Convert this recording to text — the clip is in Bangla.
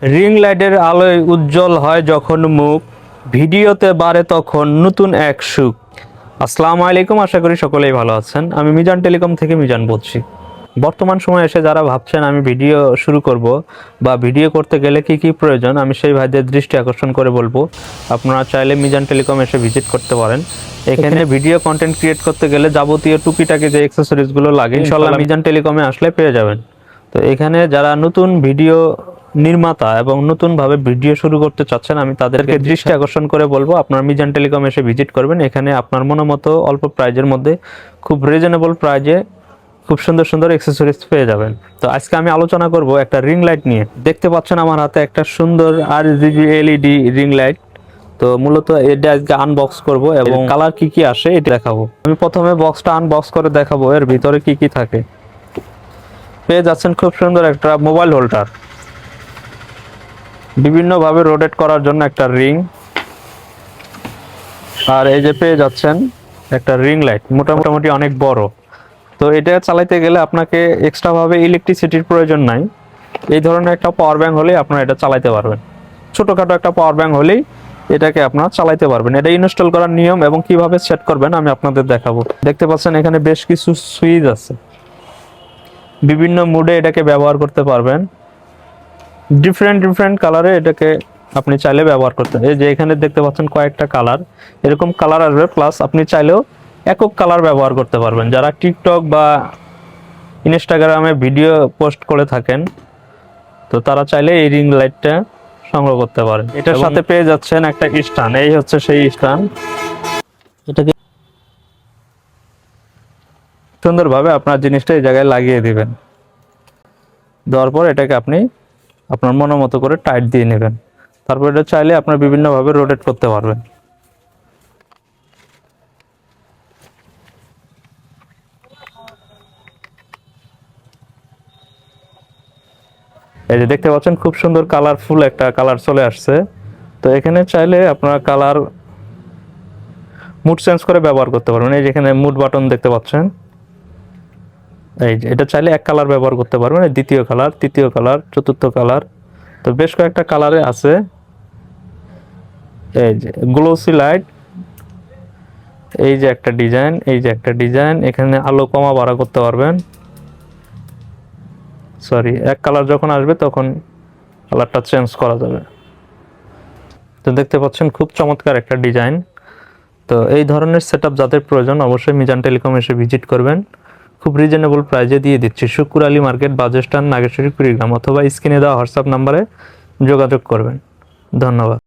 রিং লাইটের আলোয় উজ্জ্বল হয় যখন মুখ, ভিডিওতে বাড়ে তখন নতুন এক সুখ। আসসালামু আলাইকুম, আশা করি সকলেই ভালো আছেন। আমি মিজান টেলিকম থেকে মিজান বলছি। বর্তমান সময়ে এসে যারা ভাবছেন আমি ভিডিও শুরু করব বা ভিডিও করতে গেলে কি কি প্রয়োজন, আমি সেই ভাইদের দৃষ্টি আকর্ষণ করে বলবো। আপনারা চাইলে মিজান টেলিকম এসে ভিজিট করতে পারেন। এখানে ভিডিও কন্টেন্ট ক্রিয়েট করতে গেলে যাবতীয় টুকিটাকি যে অ্যাক্সেসরিজগুলো লাগে ইনশাআল্লাহ মিজান টেলিকমে আসলে পেয়ে যাবেন। তো এখানে যারা নতুন ভিডিও নির্মাতা এবং নতুনভাবে ভিডিও শুরু করতে চাচ্ছেন, আমি তাদেরকে দৃষ্টি আকর্ষণ করে বলবো আপনার মিজান টেলিকম এসে ভিজিট করবেন। এখানে আপনার মতো অল্প প্রাইজের মধ্যে খুব রিজনেবল প্রাইজে খুব সুন্দর সুন্দর অ্যাক্সেসরিজ পেয়ে যাবেন। তো আজকে আমি আলোচনা করব একটা রিং লাইট নিয়ে। দেখতে পাচ্ছেন আমার হাতে একটা সুন্দর RGB LED রিং লাইট। তো মূলত এটা আজকে আনবক্স করব এবং কালার কি কি আসে এটা দেখাবো। আমি প্রথমে বক্সটা আনবক্স করে দেখাবো এর ভিতরে কি কি থাকে। পেয়ে যাচ্ছেন খুব সুন্দর একটা মোবাইল হোল্ডার, বিভিন্নভাবে রোটেট করার জন্য একটা রিং, আর এই যে পেয়ে যাচ্ছেন একটা রিং লাইট মোটামুটি অনেক বড়। তো এটা চালাইতে গেলে আপনাকে এক্সট্রা ভাবে ইলেকট্রিসিটির প্রয়োজন নাই। এই ধরনের একটা পাওয়ার ব্যাংক হলেই আপনারা এটা চালাইতে পারবেন। ছোটখাটো একটা পাওয়ার ব্যাংক হলেই এটাকে আপনারা চালাইতে পারবেন। এটা ইনস্টল করার নিয়ম এবং কিভাবে সেট করবেন আমি আপনাদের দেখাবো। দেখতে পাচ্ছেন এখানে বেশ কিছু সুইচ আছে, বিভিন্ন মুডে এটাকে ব্যবহার করতে পারবেন। ডিফারেন্ট কালারে এটাকে আপনি চাইলে ব্যবহার করতে। এই যে এখানে দেখতে পাচ্ছেন কয়েকটা কালার, এরকম কালার আসবে। প্লাস আপনি চাইলেও একক কালার ব্যবহার করতে পারবেন। যারা টিকটক বা ইনস্টাগ্রামে ভিডিও পোস্ট করে থাকেন, তো তারা চাইলে এই রিং লাইটটা সংগ্রহ করতে পারেন। এটার সাথে পেয়ে যাচ্ছেন একটা স্ট্যান্ড, এই হচ্ছে সেই স্ট্যান্ড। এটাকে সুন্দরভাবে আপনার জিনিসটা এই জায়গায় লাগিয়ে দিবেন। দেওয়ার পর এটাকে আপনি আপনার মতো করে টাইট দিয়ে নেবেন। তারপর এটা চাইলে আপনার বিভিন্নভাবে রোটেট করতে পারবেন। এই যে দেখতে পাচ্ছেন খুব সুন্দর কালারফুল একটা কালার চলে আসছে। তো এখানে চাইলে আপনারা কালার মুড চেঞ্জ করে ব্যবহার করতে পারবেন। এই যেখানে মুড বাটন দেখতে পাচ্ছেন, এই যে এটা চাইলে এক কালার ব্যবহার করতে পারবেন। দ্বিতীয় কালার, তৃতীয় কালার, চতুর্থ কালার, তো বেশ কয়েকটা কালারে আছে। এই যে গ্লোসি লাইট, এই যে একটা ডিজাইন, এই যে একটা ডিজাইন। এখানে আলো কমা বাড়া করতে পারবেন। সরি, এক কালার যখন আসবে তখন কালারটা চেঞ্জ করা যাবে। তো দেখতে পাচ্ছেন খুব চমৎকার একটা ডিজাইন। তো এই ধরনের সেটআপ যাদের প্রয়োজন অবশ্যই মিজান টেলিকম এসে ভিজিট করবেন। খুব রিজনেবল প্রাইজে দিয়ে দিচ্ছি। Shukur Ali market, bus stand, Nageshwari, Kurigram, অথবা স্ক্রিনে দেওয়া হোয়াটসঅ্যাপ নাম্বারে যোগাযোগ করবেন। ধন্যবাদ।